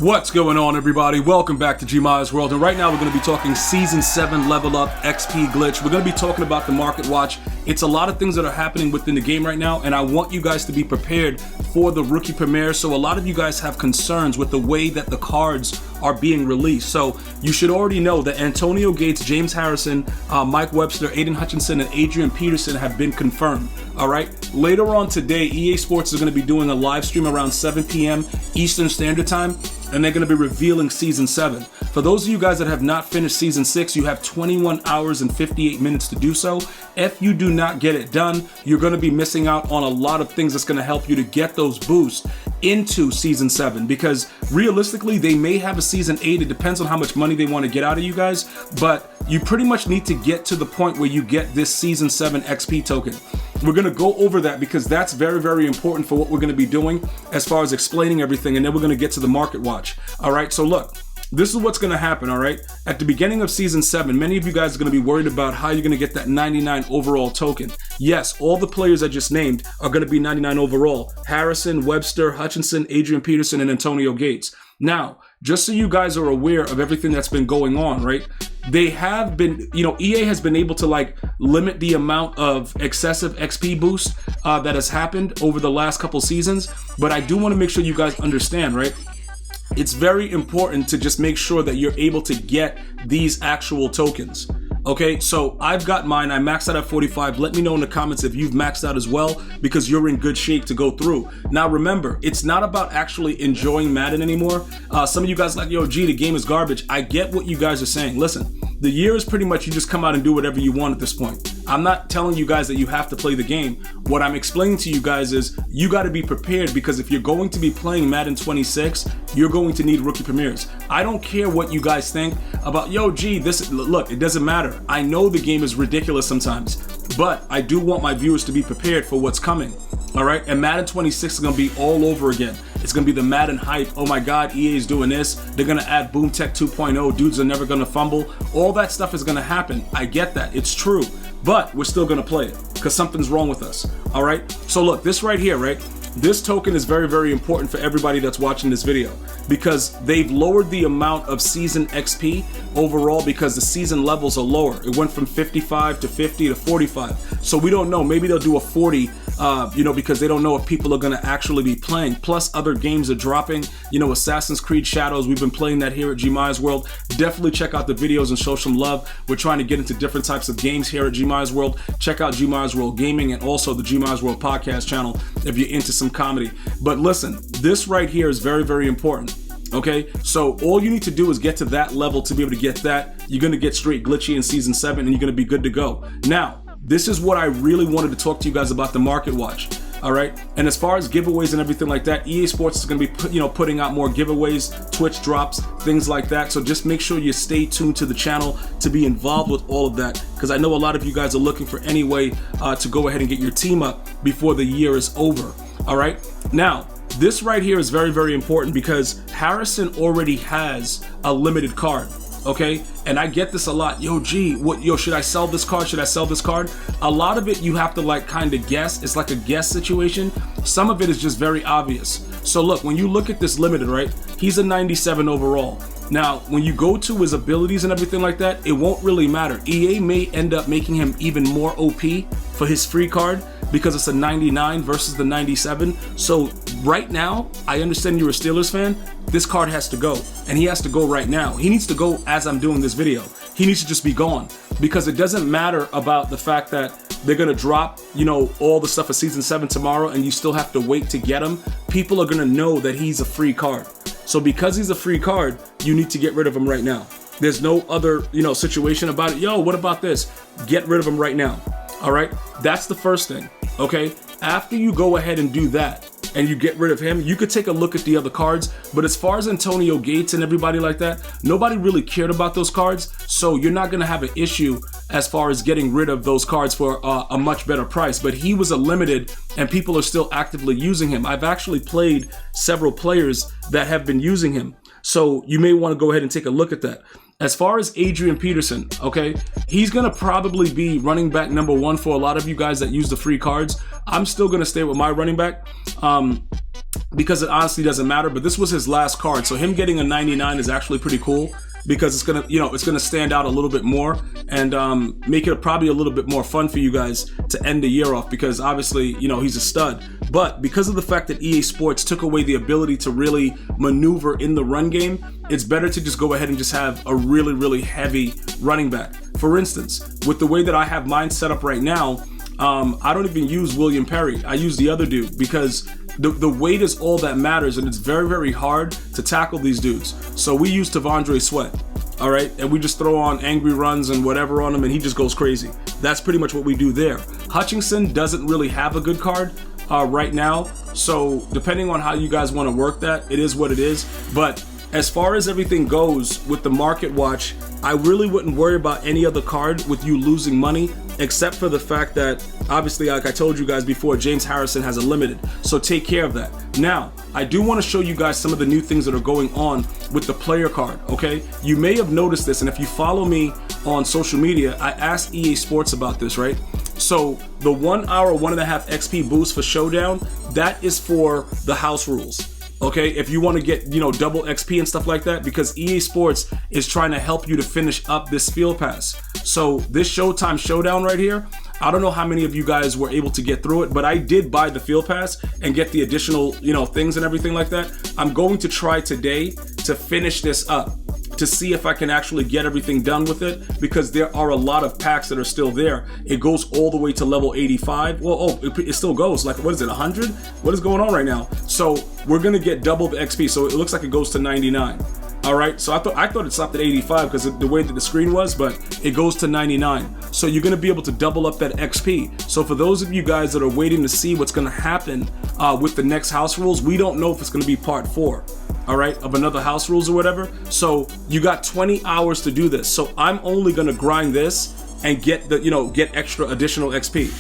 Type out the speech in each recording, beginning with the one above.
What's going on, everybody? Welcome back to GmiasWorld, and right now we're going to be talking Season 7 Level Up XP Glitch. We're going to be talking about the Market Watch. It's a lot of things that are happening within the game right now, and I want you guys to be prepared for the Rookie Premiere. So a lot of you guys have concerns with the way that the cards are being released. So you should already know that Antonio Gates, James Harrison, Mike Webster, Aiden Hutchinson, and Adrian Peterson have been confirmed. All right. Later on today, EA Sports is going to be doing a live stream around 7 p.m. Eastern Standard Time, and they're going to be revealing Season 7. For those of you guys that have not finished Season 6, you have 21 hours and 58 minutes to do so. If you do not get it done, you're going to be missing out on a lot of things that's going to help you to get those boosts into Season 7, because realistically, they may have a Season 8. It depends on how much money they want to get out of you guys, but you pretty much need to get to the point where you get this Season 7 XP token. We're going to go over that because that's very, very important for what we're going to be doing as far as explaining everything, and then we're going to get to the Market Watch. All right, so look, this is what's going to happen, all right? At the beginning of Season 7, many of you guys are going to be worried about how you're going to get that 99 overall token. Yes, all the players I just named are going to be 99 overall. Harrison, Webster, Hutchinson, Adrian Peterson, and Antonio Gates. Now, just so you guys are aware of everything that's been going on, right? They have been, EA has been able to limit the amount of excessive XP boost that has happened over the last couple seasons. But I do want to make sure you guys understand, right? It's very important to just make sure that you're able to get these actual tokens. Okay, so I've got mine. I maxed out at 45. Let me know in the comments if you've maxed out as well, because you're in good shape to go through. Now, remember, it's not about actually enjoying Madden anymore. Some of you guys are like, yo, G, the game is garbage. I get what you guys are saying. Listen, the year is pretty much you just come out and do whatever you want at this point. I'm not telling you guys that you have to play the game. What I'm explaining to you guys is you got to be prepared, because if you're going to be playing Madden 26, you're going to need Rookie Premieres. I don't care what you guys think about, yo, G, look, it doesn't matter. I know the game is ridiculous sometimes, but I do want my viewers to be prepared for what's coming. All right, and Madden 26 is going to be all over again. It's going to be the Madden hype. Oh my God, EA is doing this. They're going to add Boom Tech 2.0. Dudes are never going to fumble. All that stuff is going to happen. I get that. It's true. But we're still going to play it because something's wrong with us. All right. So look, this right here, right? This token is very, very important for everybody that's watching this video, because they've lowered the amount of season XP overall because the season levels are lower. It went from 55 to 50 to 45. So we don't know. Maybe they'll do a 40, because they don't know if people are going to actually be playing. Plus, other games are dropping. Assassin's Creed Shadows. We've been playing that here at GmiasWorld. Definitely check out the videos and show some love. We're trying to get into different types of games here at GmiasWorld. Check out GmiasWorld Gaming and also the GmiasWorld podcast channel if you're into some comedy. But listen, this right here is very, very important. Okay, so all you need to do is get to that level to be able to get that. You're going to get straight glitchy in Season 7 and you're going to be good to go. Now, this is what I really wanted to talk to you guys about, the Market Watch. All right, and as far as giveaways and everything like that, EA Sports is going to be putting out more giveaways, Twitch drops, things like that. So just make sure you stay tuned to the channel to be involved with all of that, because I know a lot of you guys are looking for any way to go ahead and get your team up before the year is over. All right, now this right here is very, very important because Harrison already has a limited card. Okay, and I get this a lot. Yo, G, should I sell this card? Should I sell this card? A lot of it you have to kind of guess. It's like a guess situation. Some of it is just very obvious. So look, when you look at this limited, right? He's a 97 overall. Now, when you go to his abilities and everything like that, it won't really matter. EA may end up making him even more OP for his free card because it's a 99 versus the 97. So right now, I understand you're a Steelers fan. This card has to go, and he has to go right now. He needs to go as I'm doing this video. He needs to just be gone, because it doesn't matter about the fact that they're going to drop, all the stuff for Season 7 tomorrow and you still have to wait to get him. People are going to know that he's a free card. So because he's a free card, you need to get rid of him right now. There's no other, situation about it. Yo, what about this? Get rid of him right now. All right. That's the first thing. Okay. After you go ahead and do that and you get rid of him, you could take a look at the other cards. But as far as Antonio Gates and everybody like that, nobody really cared about those cards. So you're not going to have an issue as far as getting rid of those cards for a much better price. But he was a limited and people are still actively using him. I've actually played several players that have been using him. So you may want to go ahead and take a look at that. As far as Adrian Peterson, okay, he's going to probably be running back number 1 for a lot of you guys that use the free cards. I'm still going to stay with my running back. because it honestly doesn't matter, but this was his last card. So him getting a 99 is actually pretty cool, because it's gonna, it's gonna stand out a little bit more and make it probably a little bit more fun for you guys to end the year off, because obviously, he's a stud. But because of the fact that EA Sports took away the ability to really maneuver in the run game, it's better to just go ahead and just have a really, really heavy running back. For instance, with the way that I have mine set up right now, I don't even use William Perry. I use the other dude, because the weight is all that matters, and it's very, very hard to tackle these dudes. So we use Tavondre Sweat, all right? And we just throw on angry runs and whatever on him, and he just goes crazy. That's pretty much what we do there. Hutchinson doesn't really have a good card right now, so depending on how you guys want to work that, it is what it is. But as far as everything goes with the market watch, I really wouldn't worry about any other card with you losing money, except for the fact that, obviously, like I told you guys before, James Harrison has a limited, so take care of that. Now, I do want to show you guys some of the new things that are going on with the player card, okay? You may have noticed this, and if you follow me on social media, I asked EA Sports about this, right? So the 1 hour, 1.5 XP boost for Showdown, that is for the house rules. Okay, if you want to get, double XP and stuff like that, because EA Sports is trying to help you to finish up this field pass. So this Showtime Showdown right here, I don't know how many of you guys were able to get through it, but I did buy the field pass and get the additional, things and everything like that. I'm going to try today to finish this up, to see if I can actually get everything done with it, because there are a lot of packs that are still there. It goes all the way to level 85. Well, it still goes, like, what is it, 100? What is going on right now? So we're gonna get double the XP, so it looks like it goes to 99. All right, so I thought it stopped at 85 because of the way that the screen was, but it goes to 99. So you're gonna be able to double up that XP. So for those of you guys that are waiting to see what's gonna happen with the next house rules, we don't know if it's gonna be part 4. All right, of another house rules or whatever. So you got 20 hours to do this. So I'm only gonna grind this and get get extra additional XP,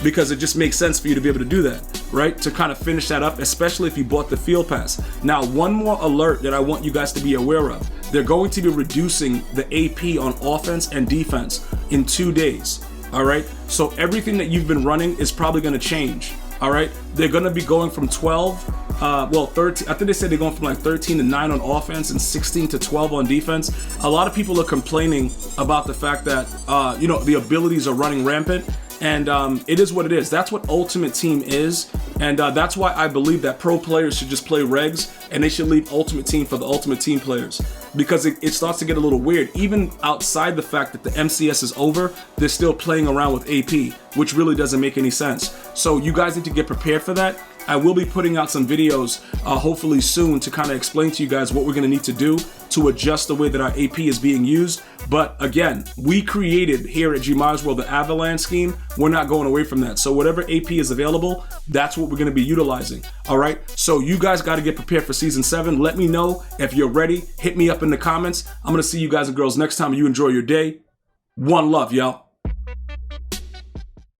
because it just makes sense for you to be able to do that, right? To kind of finish that up, especially if you bought the field pass. Now, one more alert that I want you guys to be aware of. They're going to be reducing the AP on offense and defense in 2 days, all right? So everything that you've been running is probably gonna change, all right? They're gonna be going from 13, I think they said they're going from like 13 to 9 on offense and 16 to 12 on defense. A lot of people are complaining about the fact that, the abilities are running rampant. And it is what it is. That's what Ultimate Team is. And that's why I believe that pro players should just play regs, and they should leave Ultimate Team for the Ultimate Team players. Because it starts to get a little weird. Even outside the fact that the MCS is over, they're still playing around with AP, which really doesn't make any sense. So you guys need to get prepared for that. I will be putting out some videos hopefully soon to kind of explain to you guys what we're going to need to do to adjust the way that our AP is being used. But again, we created here at GmiasWorld the Avalanche scheme. We're not going away from that. So whatever AP is available, that's what we're going to be utilizing. All right. So you guys got to get prepared for season 7. Let me know if you're ready. Hit me up in the comments. I'm going to see you guys and girls next time. You enjoy your day. One love, y'all.